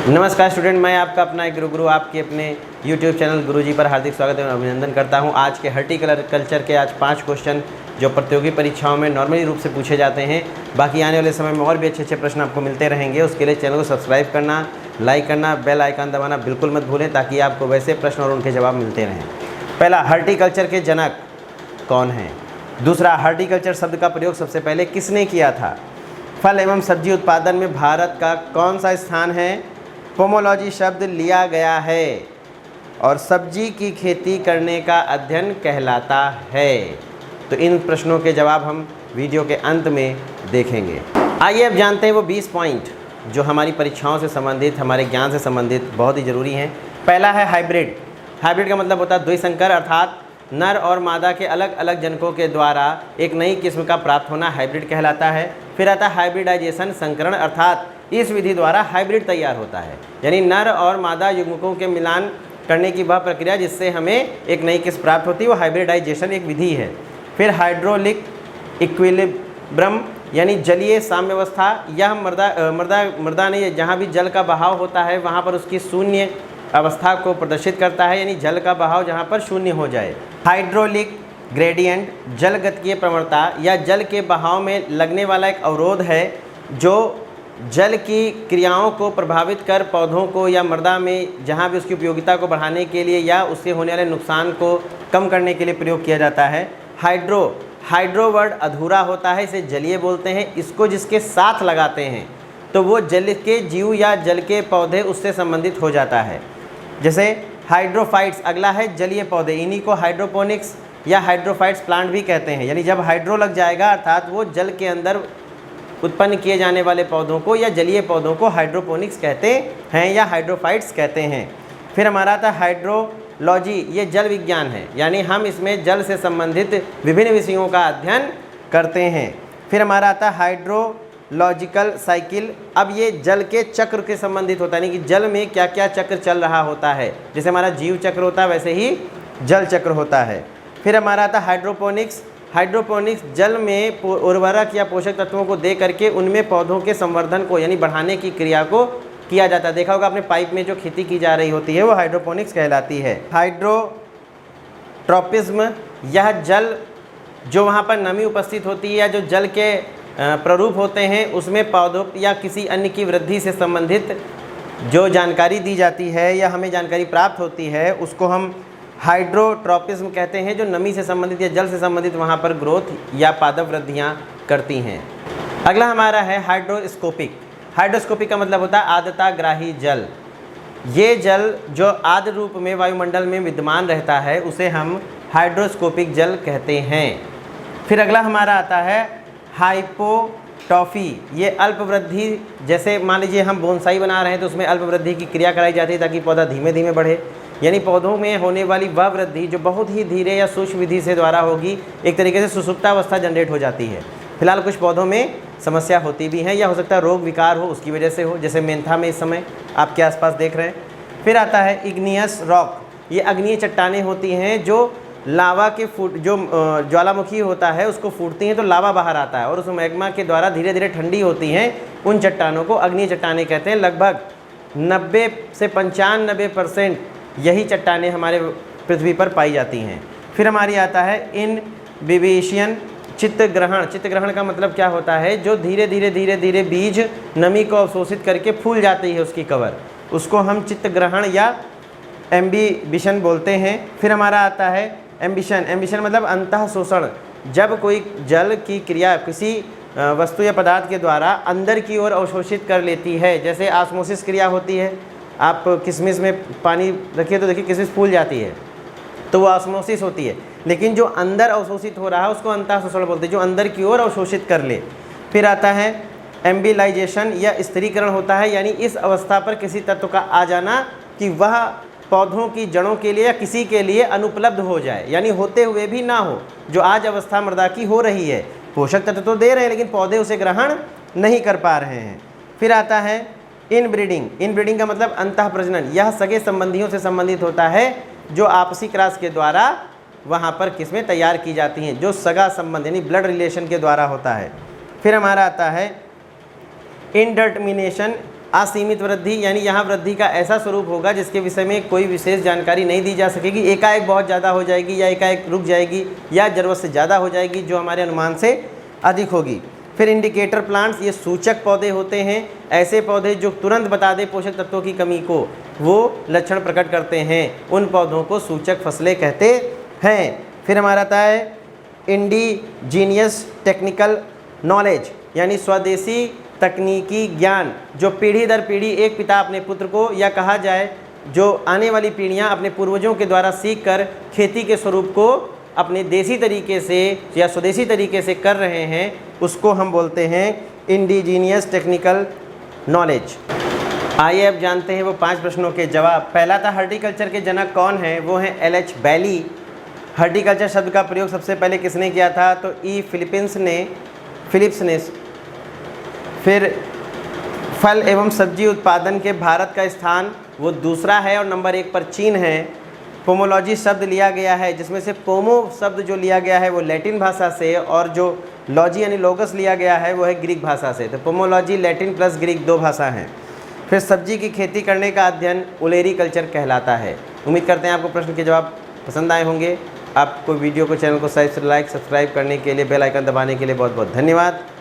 नमस्कार स्टूडेंट, मैं आपका अपना एक गुरु आपके अपने YouTube चैनल गुरुजी पर हार्दिक स्वागत एवं अभिनंदन करता हूं। आज के हॉर्टिकल्चर के आज 5 क्वेश्चन जो प्रतियोगी परीक्षाओं में नॉर्मली रूप से पूछे जाते हैं। बाकी आने वाले समय में और भी अच्छे प्रश्न आपको मिलते रहेंगे। उसके लिए चैनल को सब्सक्राइब करना, लाइक करना, बेल आइकन दबाना बिल्कुल मत भूलें ताकि आपको वैसे प्रश्न और उनके जवाब मिलते रहें। पहला, हॉर्टिकल्चर के जनक कौन हैं? दूसरा, हॉर्टिकल्चर शब्द का प्रयोग सबसे पहले किसने किया था? फल एवं सब्जी उत्पादन में भारत का कौन सा स्थान है? पोमोलॉजी शब्द लिया गया है और सब्जी की खेती करने का अध्ययन कहलाता है। तो इन प्रश्नों के जवाब हम वीडियो के अंत में देखेंगे। आइए अब जानते हैं वो 20 पॉइंट जो हमारी परीक्षाओं से संबंधित, हमारे ज्ञान से संबंधित बहुत ही ज़रूरी हैं। पहला है हाइब्रिड। हाइब्रिड का मतलब होता है द्विसंकर, अर्थात नर और मादा के अलग अलग जनकों के द्वारा एक नई किस्म का प्राप्त होना हाइब्रिड कहलाता है। फिर आता है हाइब्रिडाइजेशन, संकरण, अर्थात इस विधि द्वारा हाइब्रिड तैयार होता है, यानी नर और मादा युग्मकों के मिलान करने की वह प्रक्रिया जिससे हमें एक नई किस्म प्राप्त होती है, वो हाइब्रिडाइजेशन एक विधि है। फिर हाइड्रोलिक इक्विलिब्रम यानी जलीय साम्यावस्था, यह मृदा नहीं, जहाँ भी जल का बहाव होता है वहाँ पर उसकी शून्य अवस्था को प्रदर्शित करता है, यानी जल का बहाव जहाँ पर शून्य हो जाए। हाइड्रोलिक ग्रेडियंट जल गतिकीय प्रवणता या जल के बहाव में लगने वाला एक अवरोध है जो जल की क्रियाओं को प्रभावित कर पौधों को या मृदा में जहाँ भी उसकी उपयोगिता को बढ़ाने के लिए या उससे होने वाले नुकसान को कम करने के लिए प्रयोग किया जाता है। हाइड्रो वर्ड अधूरा होता है, इसे जलीय बोलते हैं। इसको जिसके साथ लगाते हैं तो वो जल के जीव या जल के पौधे उससे संबंधित हो जाता है। जैसे हाइड्रोफाइट्स, अगला है जलीय पौधे, इन्हीं को हाइड्रोपोनिक्स या हाइड्रोफाइट्स प्लांट भी कहते हैं। यानी जब हाइड्रो लग जाएगा अर्थात वो जल के अंदर उत्पन्न किए जाने वाले पौधों को या जलीय पौधों को हाइड्रोपोनिक्स कहते हैं या हाइड्रोफाइट्स कहते हैं। फिर हमारा था हाइड्रोलॉजी, ये जल विज्ञान है, यानी हम इसमें जल से संबंधित विभिन्न विषयों का अध्ययन करते हैं। फिर हमारा आता है हाइड्रोलॉजिकल साइकिल, अब ये जल के चक्र के संबंधित होता है, यानी कि जल में क्या क्या चक्र चल रहा होता है। जैसे हमारा जीव चक्र होता है वैसे ही जल चक्र होता है। फिर हमारा आता है हाइड्रोपोनिक्स जल में उर्वरक या पोषक तत्वों को दे करके उनमें पौधों के संवर्धन को यानी बढ़ाने की क्रिया को किया जाता है। देखा होगा आपने पाइप में जो खेती की जा रही होती है वो हाइड्रोपोनिक्स कहलाती है। हाइड्रोट्रॉपिज्म, यह जल जो वहाँ पर नमी उपस्थित होती है या जो जल के प्ररूप होते हैं उसमें पौधों या किसी अन्य की वृद्धि से संबंधित जो जानकारी दी जाती है या हमें जानकारी प्राप्त होती है उसको हम हाइड्रोट्रॉपिज्म कहते हैं, जो नमी से संबंधित या जल से संबंधित वहाँ पर ग्रोथ या पादप वृद्धियाँ करती हैं। अगला हमारा है हाइड्रोस्कोपिक का मतलब होता है आर्द्रताग्राही जल। ये जल जो आर्द्र रूप में वायुमंडल में विद्यमान रहता है उसे हम हाइड्रोस्कोपिक जल कहते हैं। फिर अगला हमारा आता है हाइपोटॉफी, ये अल्प वृद्धि, जैसे मान लीजिए हम बोनसाई बना रहे हैं तो उसमें अल्प वृद्धि की क्रिया कराई जाती है ताकि पौधा धीमे धीमे बढ़े, यानी पौधों में होने वाली वह वृद्धि जो बहुत ही धीरे या सूक्ष्म विधि से द्वारा होगी, एक तरीके से सुसुप्तावस्था जनरेट हो जाती है। फिलहाल कुछ पौधों में समस्या होती भी है या हो सकता है रोग विकार हो उसकी वजह से हो, जैसे मेंथा में इस समय आपके आसपास देख रहे हैं। फिर आता है इग्नियस रॉक, ये अग्नीय चट्टानें होती हैं जो लावा के जो ज्वालामुखी होता है उसको फूटती हैं तो लावा बाहर आता है और उस मैग्मा के द्वारा धीरे धीरे ठंडी होती हैं, उन चट्टानों को अग्नीय चट्टानें कहते हैं। लगभग 90 से 95% यही चट्टानें हमारे पृथ्वी पर पाई जाती हैं। फिर हमारी आता है इनविबिशन चित्तग्रहण का मतलब क्या होता है, जो धीरे धीरे बीज नमी को अवशोषित करके फूल जाती है उसकी कवर, उसको हम चित्तग्रहण या एम्बिशन बोलते हैं। फिर हमारा आता है एम्बिशन मतलब अंतः शोषण, जब कोई जल की क्रिया किसी वस्तु या पदार्थ के द्वारा अंदर की ओर अवशोषित कर लेती है, जैसे ऑस्मोसिस क्रिया होती है। आप किशमिश में पानी रखिए तो देखिए किशमिश फूल जाती है तो वो ऑस्मोसिस होती है, लेकिन जो अंदर अवशोषित हो रहा है उसको अंतः शोषण बोलते हैं, जो अंदर की ओर अवशोषित कर ले। फिर आता है एम्बिलाइजेशन या स्थिरीकरण होता है, यानी इस अवस्था पर किसी तत्व का आ जाना कि वह पौधों की जड़ों के लिए या किसी के लिए अनुपलब्ध हो जाए, यानी होते हुए भी ना हो, जो आज अवस्था मृदा की हो रही है। पोषक तत्व तो दे रहे हैं लेकिन पौधे उसे ग्रहण नहीं कर पा रहे हैं। फिर आता है इनब्रीडिंग का मतलब अंतः प्रजनन, यह सगे संबंधियों से संबंधित होता है जो आपसी क्रॉस के द्वारा वहाँ पर किस्में तैयार की जाती हैं, जो सगा संबंध यानी ब्लड रिलेशन के द्वारा होता है। फिर हमारा आता है इनडटर्मिनेशन, असीमित वृद्धि यानी यहाँ वृद्धि का ऐसा स्वरूप होगा जिसके विषय में कोई विशेष जानकारी नहीं दी जा सकेगी, एकाएक बहुत ज़्यादा हो जाएगी या एकाएक रुक जाएगी या ज़रूरत से ज़्यादा हो जाएगी जो हमारे अनुमान से अधिक होगी। फिर इंडिकेटर प्लांट्स, ये सूचक पौधे होते हैं, ऐसे पौधे जो तुरंत बता दें पोषक तत्वों की कमी को, वो लक्षण प्रकट करते हैं, उन पौधों को सूचक फसलें कहते हैं। फिर हमारा आता है इंडिजीनियस टेक्निकल नॉलेज यानी स्वदेशी तकनीकी ज्ञान, जो पीढ़ी दर पीढ़ी एक पिता अपने पुत्र को, या कहा जाए जो आने वाली पीढ़ियां अपने पूर्वजों के द्वारा सीखकर खेती के स्वरूप को अपने देसी तरीके से या स्वदेशी तरीके से कर रहे हैं, उसको हम बोलते हैं इंडिजीनियस टेक्निकल नॉलेज। आइए अब जानते हैं वो 5 प्रश्नों के जवाब। पहला था हॉर्टिकल्चर के जनक कौन है, वो हैं एल.एच. बैली। हॉर्टिकल्चर शब्द का प्रयोग सबसे पहले किसने किया था, तो ई. फिलिप्स ने। फिर फल एवं सब्जी उत्पादन के भारत का स्थान वो दूसरा है और नंबर 1 पर चीन है। पोमोलॉजी शब्द लिया गया है, जिसमें से पोमो शब्द जो लिया गया है वो लैटिन भाषा से, और जो लॉजी यानी लोगस लिया गया है वो है ग्रीक भाषा से। तो पोमोलॉजी लैटिन प्लस ग्रीक 2 भाषा हैं। फिर सब्जी की खेती करने का अध्ययन ओलेरीकल्चर कहलाता है। उम्मीद करते हैं आपको प्रश्न के जवाब पसंद आए होंगे। आपको वीडियो को, चैनल को लाइक सब्सक्राइब करने के लिए, बेल आइकन दबाने के लिए बहुत बहुत धन्यवाद।